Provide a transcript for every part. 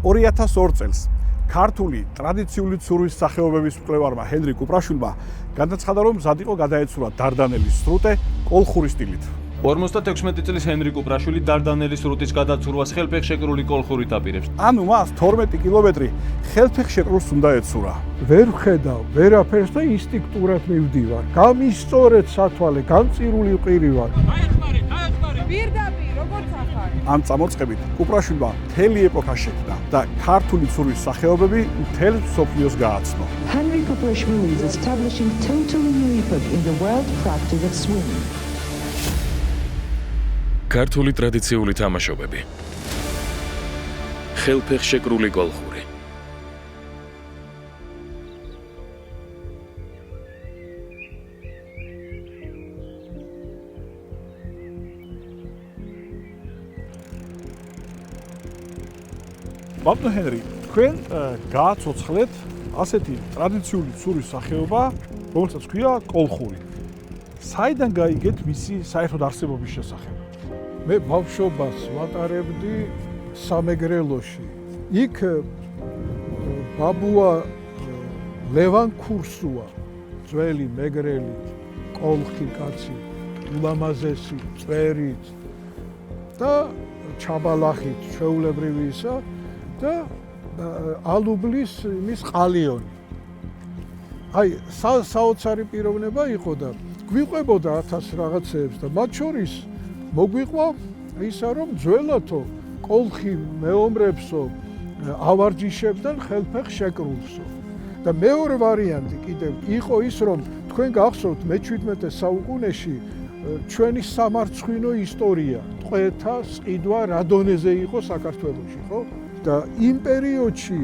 2002 წელს ქართული ტრადიციული ცურვის სახეობების მკვლევარმა ჰენრიკ უპრაშვილმა განაცხადა, რომ მზად იყო გადაეცურა დარდანელის სრუტე კოლხური სტილით. 56 წლის ჰენრიკ უპრაშვილი დარდანელის სრუტის გადაცურვას ხელფეხშეკრული კოლხურით აპირებს. ანუ მას 12 კილომეტრი ხელფეხშეკრულს უნდა ეცურა. ვერ ვხედავ, ვერაფერს და ინსტინქტურად მივდივარ. გამისწორეთ სათვალე, განწირული ყირივარ. პირდაპირ, როგორც ახარ. ამ წამოწყებით უპრაშვილმა მთელი ეპოქა შექმნა და ქართული ცურვის სახეობები მთელ მსოფლიოს გააცნო. Henrik Uprashvili is establishing totally new epoch in the world practice of swimming. ქართული ტრადიციული თამაშობები. ხელფეხშეკრული კოლხური. ბატონო ჰენრი, თქვენ გააცოცხლეთ ასეთი ტრადიციული ცურვის სახეობა, რომელსაც ქვია კოლხური. საიდან გაიგეთ მისი საერთოდ არსებობის შესახებ? მე ბავშვობას ვატარებდი სამეგრელოში. იქ ბაბუა ლევან ქურსუა, ძველი მეგრელი, კოლხი კაცი, ულამაზესი, წვერით და ჩაბალახით, ჩვეულებრივი ისა და ალუბლის მის ყალიონი. აი, საოცარი პიროვნება იყო და გვიყვებოდა 1000 რაღაცეებს და მათ შორის მოგვიყვა ისა, რომ ძველათო კოლხი მეომრებსო ავარჯიშებდნენ ხელფეხშეკრულსო. და მეორე ვარიანტი კიდევ იყო ის, რომ თქვენ გახსოვთ მე-17 საუკუნეში ჩვენი სამარცხვინო ისტორია, ტყვეთა სყიდვა რა დონეზე იყო საქართველოში, ხო? და იმ პერიოდში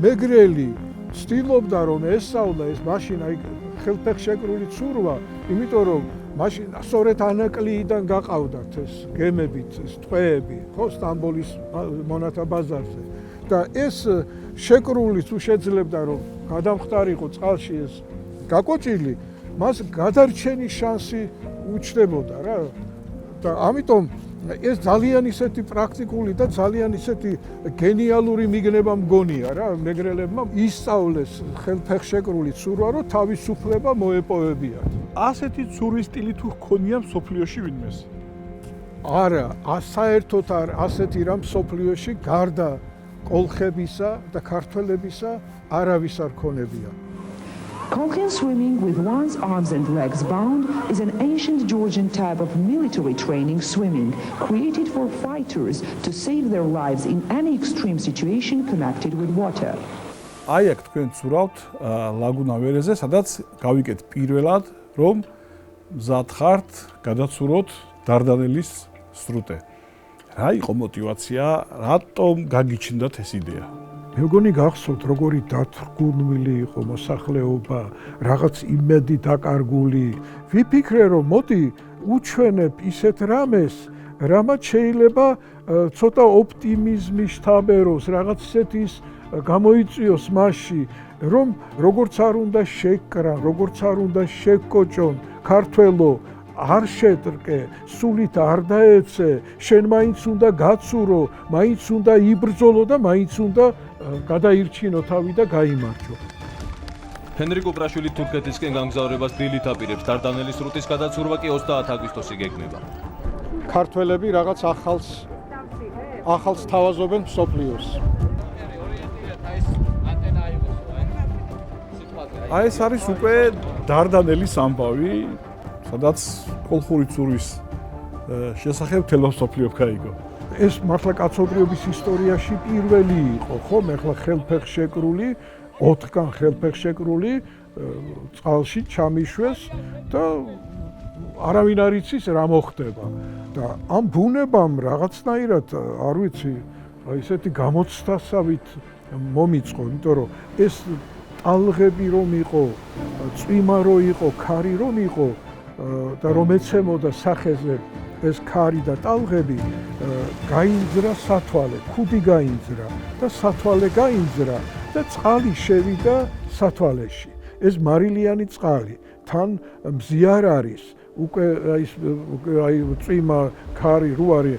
მეგრელი ცდილობდა, რომ ესწავლა ეს მაშინ აი ხელფეხშეკრული ცურვა, იმიტომ რომ მაშინ სწორედ ანაკლიიდან გაყავდათ ეს გემებით, ეს ტყვეები, ხო, სტამბოლის მონათა ბაზარზე. და ეს შეკრული თუ შეძლებდა, რომ გადამხდარიყო წყალში ეს გაკოჭილი, მას გადარჩენის შანსი უჩნდებოდა რა. და ამიტომ ეს ძალიან ისეთი პრაქტიკული და ძალიან ისეთი გენიალური მიგნება მგონია რა, მეგრელებმა ისწავლეს ხელფეხშეკრული ცურვა, რომ თავისუფლება მოეპოვებიათ. ასეთი ცურვის სტილი თუ ჰქონია მსოფლიოში ვინმეს? არა, საერთოდ არ ასეთი რამ მსოფლიოში გარდა კოლხებისა და ქართველებისა არავის არ ქონებია. Kolkhian swimming with one's arms and legs bound is an ancient Georgian type of military training swimming, created for fighters to save their lives in any extreme situation connected with water. აი აქ თქვენ ცურავთ ლაგუნა ვერეზე, სადაც გავიკეთ პირველად, რომ მზად ხართ გადაცუროთ დარდანელის სრუტე. რა იყო мотиваცია, რატომ გაგიჩნდათ ეს იდეა? მეგონი გახსოვთ, როგორი დათრგუნვილი იყო მოსახლეობა, რაღაც იმედი დაკარგული. ვიფიქრე, რომ მოდი უჩვენებ ისეთ რამეს, რამაც შეიძლება ცოტა ოპტიმიზმი შთაბეროს, რაღაც ისეთის გამოიწვიოს მასში, რომ როგორც არ უნდა შეკრან, როგორც არ უნდა შეკოჭონ, ქართველო არ შეტრკე, სულით არ დაეცე, შენ მაინც უნდა გაცურო, მაინც უნდა იბრძოლო და მაინც უნდა გადაირჩინო თავი და გაიმარჯო. ჰენრიკ უპრაშვილი თურქეთისკენ გამგზავრებას დილით აპირებს, დარდანელის სრუტის გადაცურვა კი 30 აგვისტოში გეგმება. ქართველები რაღაც ახალს თავაზობენ მსოფლიოს. აი ეს არის უკვე დარდანელის ამბავი, სადაც კოლხური ცურვის შესახებ მთელ მსოფლიო გაიგო. ეს მართლა კაცობრიობის ისტორიაში პირველი იყო, ხო, ახლა ხელფეხშეკრული, 4-გან ხელფეხშეკრული წყალში ჩამიშვეს და არავინ არ იცის რა მოხდება. და ამ ბუნებამ რაღაცნაირად, არ ვიცი, ისეთი გამოცდასავით მომიწყო, იმიტომ რომ ეს ტალღები რომ იყო, წვიმა რომ იყო, ქარი რომ იყო და რომ ეცემოდა სახეზე ეს ქარი და ტალღები, გაინძრა სათვალე, ქუდი გაინძრა და სათვალე გაინძრა და წყალი შევიდა სათვალეში. ეს მარილიანი წყალი, თან მზიარ არის, უკვე აი წვიმა, ქარი რო არის,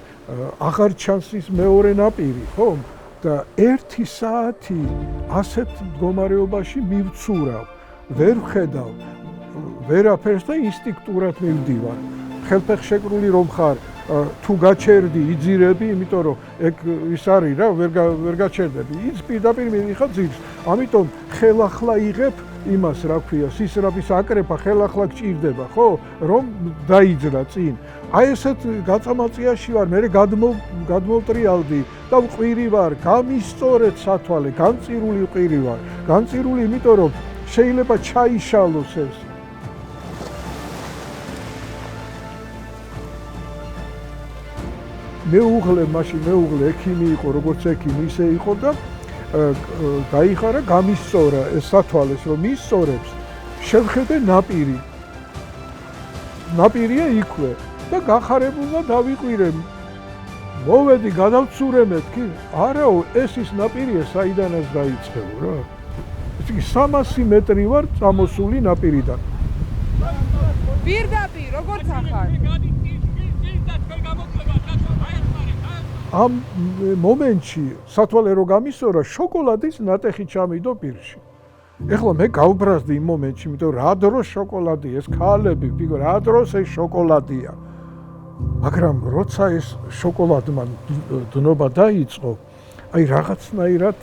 აღარ ჩანს ის მეორე ნაპირი, ხო? და 1 საათი ასეთ მდგომარეობაში მივცურავ, ვერ ვხედავ ვერაფერს და ინსტინქტურად მივდივარ. ხელფეხშეკრული რომ ხარ, თუ გაჩერდი, იძირები, იმიტომ რომ ეგ ის არის რა, ვერ გაჩერდები. ის პირდაპირ მივიხარ ძირს. ამიტომ ხელახლა იღებ იმას, რა ქვია, სისრაფის აკრეფა ხელახლა გჭირდება, ხო? რომ დაიძრა წინ. აი ესეთ გაწამაწიაში ვარ, მე გადმოვტრიალდი და ვყვირი ვარ, გამისწორეთ სათვალე, განწირული ვყვირი ვარ. განწირული, იმიტომ რომ შეიძლება ჩაიშალოს ეს. მეუღლე ექიმი იყო, როგორც ექიმი ისე იყო და გაიხარა, გამისწორა ეს სათვალეს, რომ ისწორებს, შევხედე ნაპირი. ნაპირია იქვე და გახარებულმა დავიყვირე. მოვედი, გადავცურე მეთქი. არაო, ეს ის ნაპირია, საიდანაც დაიწყებო რა. ესე იგი 300 მეტრი ვარ წამოსული ნაპირიდან. პირდაპირ, როგორც ახარ. ამ მომენტში სათვალე რო გამისწორა, შოკოლადის ნატეხი ჩამიდო პირში. ეხლა მე გავბრაზდი იმ მომენტში, იმიტომ რა დროს შოკოლადია, ეს ქალები, რა დროს ეს შოკოლადია. მაგრამ როცა ეს შოკოლადმა დნობა დაიწყო, აი რაღაცნაირად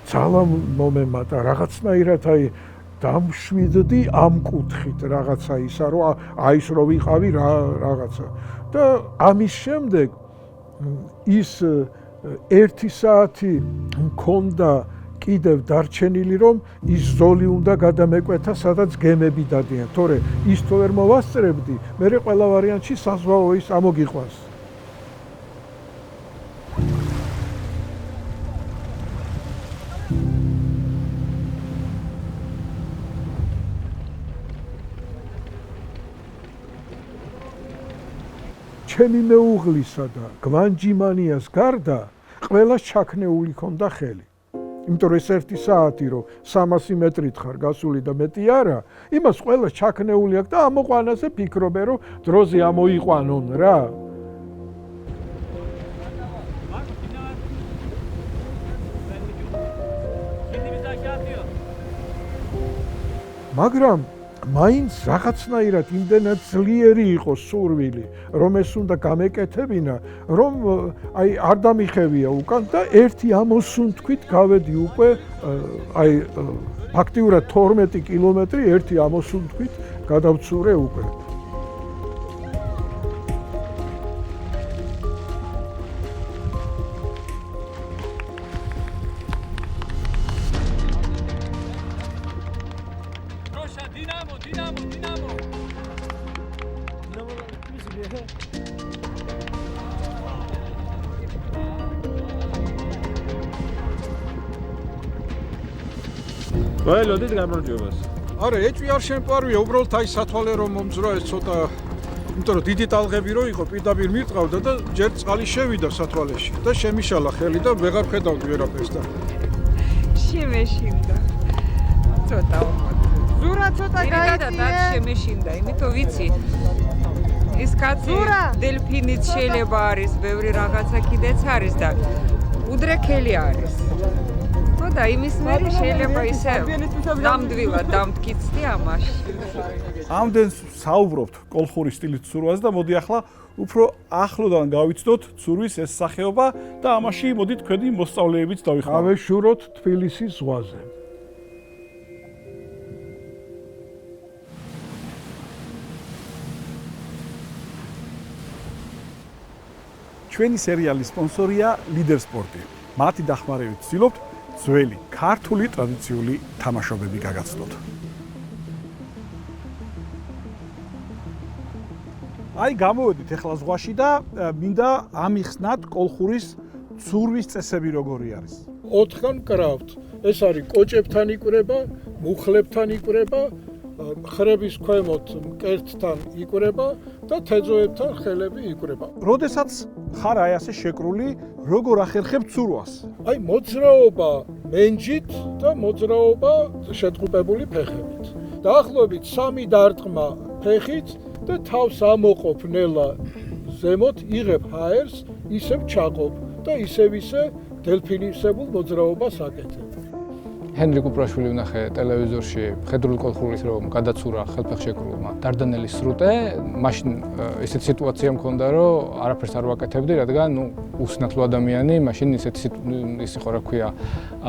ძალა მომემატა, რაღაცნაირად აი დამშვიდდი ამ კუთხით რაღაცა ისა, რომ აი ის რო ვიყავი რაღაცა. და ამის შემდეგ ის 1 საათი მქონდა კიდევ დარჩენილი, რომ ის ზოლი უნდა გადამეკვეთა, სადაც გემები დადიან. თორე ის თუ ვერ მოვასწრებდი, მე ყველა ვარიანტში საზღვაო ის ამოგიყვანს. ჩემი მეუღლისა და გვანჯიმანიას გარდა ყველას ჩაქნეული ქონდა ხელი. იმიტომ რომ ეს 1 საათი რომ 300 მეტრით ხარ გასული და მეტი არა, იმას ყველას ჩაქნეული აქვს და ამოყვანაზე ფიქრობენ, რომ დროზე ამოიყვანონ რა. მაგრამ მაინც რაღაცნაირად იმდენად ძლიერი იყო სურვილი, რომ ეს უნდა გამეკეთებინა, რომ აი არ დამიხევია უკან და 1 ამოსუნთქვით გავედი უკვე აი ფაქტიურად 12 კილომეტრი 1 ამოსუნთქვით გადავცურე უკვე. ველოდით გამარჯვებას. არა, ეჭვი არ შემპარვია, უბრალოდ აი სათვალე რომ მომძრა ეს ცოტა, იმიტომ რომ დიდი ტალღები რო იყო, პირდაპირ მივტყავდა და ჯერ წყალი შევიდა სათვალეში და შემიშალა ხელი და ვეღარ ხედავდი ვერაფერს და შემეშინდა. ცოტა ზურა ცოტა გაიწია. შემეშინდა, იმიტომ ვიცი. ის კაცი დელფინიც შეიძლება არის, ბევრი რაღაცა კიდეც არის და უდრეკელი არის. და იმის მერე შეიძლება ისე ნამდვილად დამტკიცდი ამაში. ამდენ საუბრობთ კოლხური სტილით ცურვას და მოდი ახლა უფრო ახლოდან გავიცნოთ ცურვის ეს სახეობა და ამაში მოდი თქვენი მოსწავლეებიც დავიხმაროთ. ავეშუროთ თბილისის ზღვაზე. ჩვენი სერიალის სპონსორია ლიდერ სპორტი. მათი დახმარებით ვცდილობთ ძველი ქართული ტრადიციული თამაშობები გაგაცნოთ. აი გამოვედით ახლა ზღვაში და მინდა ამიხსნათ კოლხურის ცურვის წესები როგორი არის. 4-გან კრავთ. ეს არის კოჭებთან იყვრება, მუხლებთან იყვრება, ხრების ქვემოთ მკერდთან იყვრება და თეძოებთან ხელები იყვრება. როდესაც ხარ აი ასე შეკრული, როგორ ახერხებ ცურვას? აი მოძრაობა მენჯით და მოძრაობა შეტყუპებული ფეხებით. დაახლოებით 3 დარტყმა ფეხით და თავს ამოყოფ ნელა ზემოთ, იღებ ჰაერს, ისევ ჩაყოფ და ისევ დელფინისებულ მოძრაობას აკეთებ. ჰენრი კუპრაშვილი ვნახე ტელევიზორში ხედრული კოლხურის რომ გადაცურა ხელფეხშეკრულმა დარდანელის სრუტე, მაშინ ესეთი სიტუაცია მქონდა რომ არაფერს არ ვაკეთებდი, რადგან უსინათლო ადამიანი, მაშინ ისეთი ის იყო რა ქვია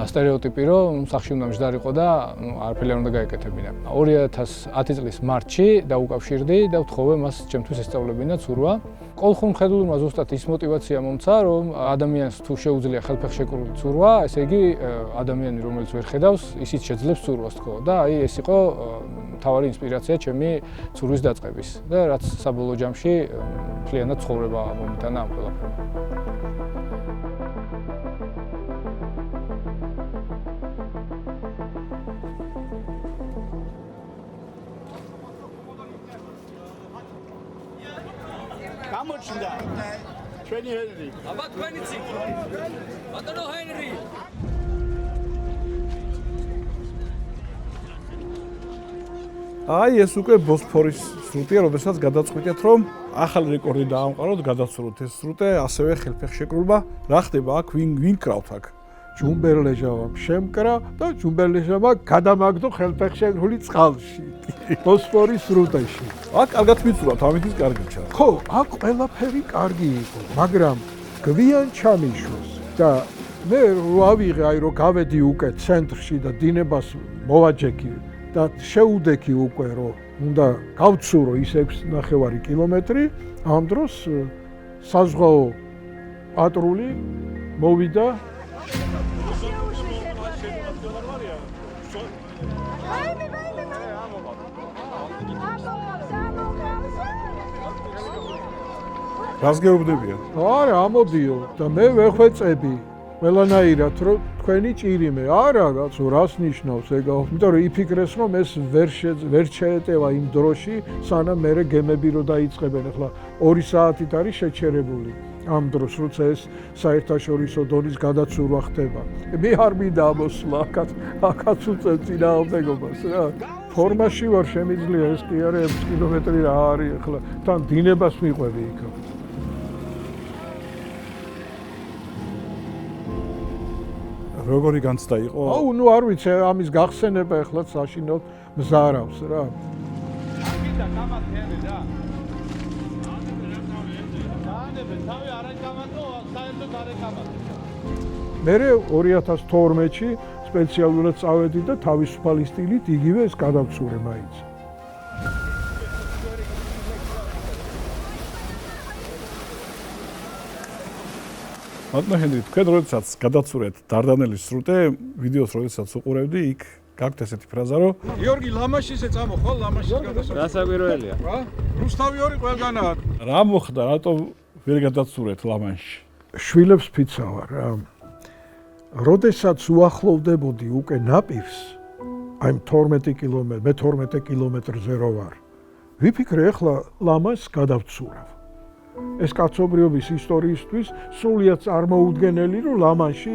სტერეოტიპი რომ სახში უნდა მჯდარიყო და არაფერი არ უნდა გაეკეთებინა. 2010 წლის მარტში დაუკავშირდი და ვთხოვე მას ჩემთვის ესწავლებინა ცურვა. კოლხურ მხედრულმა ზუსტად ის мотиваცია მომცა, რომ ადამიანს თუ შეუძლია ხელფეხშეკრული ცურვა, ესე იგი ადამიანი რომელიც ვერ ხედავს, ისიც შეძლებს ცურვას თქო და აი ეს იყო მთავარი ინსპირაცია ჩემი ცურვის დაწყების და რაც საბოლოო ჯამში მთლიანად ცხოვრება მომიტანა ამ ყველაფერმა. გამოჩნდა ჩვენი ჰენრი. აბა თქვენი ციკი. ბატონო ჰენრი. აი ეს უკვე ბოსფორის სრუტეა, როდესაც გადაწყვიტეთ რომ ახალი რეკორდი დაამყაროთ, გადაცუროთ ეს სრუტე, ასევე ხელფეხშეკრულმა. რა ხდება აქ ვინ კრავთ აქ? ჯუმბერლეჟავამ შემკრა და ჯუმბერლეჟავმა გადამაგდო ხელფეხშეკრული წყალში. ბოსფორის სრუტეში. აქ კარგად მიცურავთ, ამით ის კარგი ჩა. ხო, აქ ყველაფერი კარგი იყო, მაგრამ გვიან ჩამიშვეს და მე ვავიღე აი რომ გავედი უკვე ცენტრში და დინებას მოვაჯექი და შეუდექი უკვე რომ უნდა გავცურო ის 6.5 კილომეტრი, ამ დროს საზღვაო პატრული მოვიდა რას გეუბნებიან? არა, ამოდიო და მე ვეხვეწები ყველანაირად რომ თქვენი ჭირიმე. არა, კაცო, რას ნიშნავს ეგ? იმიტომ რომ იფიქრეს რომ ეს ვერ შეეტევა იმ დროში, სანამ მე გემები რო დაიწყებენ. ახლა 2 საათით არის შეჩერებული. ამ დროს როცა ეს საერთაშორისო დონის გადაცურვა ხდება. მე არ მინდა ამოსვლა აქაც უწევ წინააღმდეგობას რა. ფორმაში ვარ, შემიძლია ეს კი არა 6 კილომეტრი რა არის ახლა. თან დინებას მიყვები იქ. როგორი განცდა იყო? აუ, ნუ არ ვიცი, ამის გახსენება ახლა საშინელ მზარავს რა. აკიდა გამათენე და. თავი არ გამათო, საერთოდ არ გამათო. მე 2012-ში სპეციალურად წავედი და თავისუფალი სტილით იგივე ეს გადავცურე მაინც. ბატონო ჰენრი, თქვენ როდესაც გადაცურეთ დარდანელის სრუტე, ვიდეოს როდესაც უყურებდი, იქ გაქვთ ესეთი ფრაზა, რომ გიორგი ლამაშისე წამო ხო, ლამაშის გადასა. გასაკვირველია. რა? რუსთავი ორი ყველგანაა. რა მოხდა, რატომ ვერ გადაცურეთ ლამანში? შვილებს ფიცავარ რა. როდესაც უახლოვდებოდი უკვე ნაპირს, აი 12 კილომეტრი, მე 12 კილომეტრზე რო ვარ. ვიფიქრე ახლა ლამანს გადავცურავ. ეს კაცობრიობის ისტორიისთვის სრულიად წარმოუდგენელი რომ ლამანში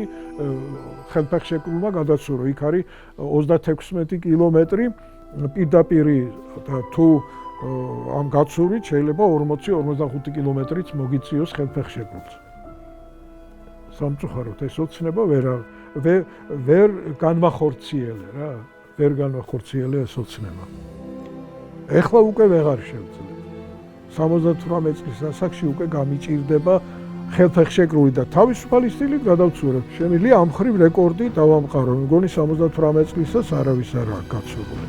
ხელფეხშეკრულმა გადაცურო. იქ არის 36 კილომეტრი პირდაპირი და თუ ამ გაცურვით შეიძლება 40-45 კილომეტრიც მოგიწიოს ხელფეხშეკრულს. სამწუხაროდ ეს ოცნება ვერ განვახორციელე რა, ვერ განვახორციელე ეს ოცნება. ეხლა უკვე ვეღარ შევძლებ. 78 წლის ასაკში უკვე გამიჭირდება ხელფეხშეკრული და თავისუფალი სტილით გადავცურებ. შემიძლია ამ ხრივ რეკორდი დავამყარო. მგონი 78 წლისას არავის არ აქვს გაცურული.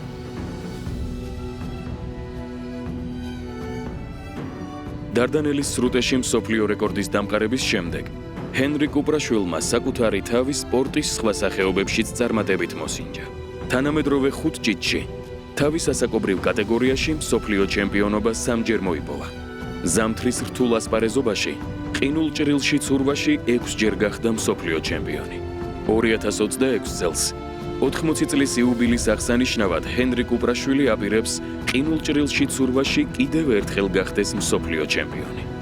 დარდანელის სრუტეში მსოფლიო რეკორდის დამყარების შემდეგ ჰენრი კუპრაშვილმა საკუთარი თავი სპორტის სხვა სახეობებშიც წარმატებით მოსინჯა. თანამედროვე 5 ჯიტში თავის ასაკობრივ კატეგორიაში მსოფლიო ჩემპიონობა 3-ჯერ მოიპოვა. ზამთრის რთულ ასპარეზობაში, ყინულ ჭრილში ცურვაში 6-ჯერ გახდა მსოფლიო ჩემპიონი. 2026 წელს 80 წლის იუბილის აღსანიშნავად ჰენრი კუპრაშვილი აპირებს ყინულ ჭრილში ცურვაში კიდევ ერთხელ გახდეს მსოფლიო ჩემპიონი.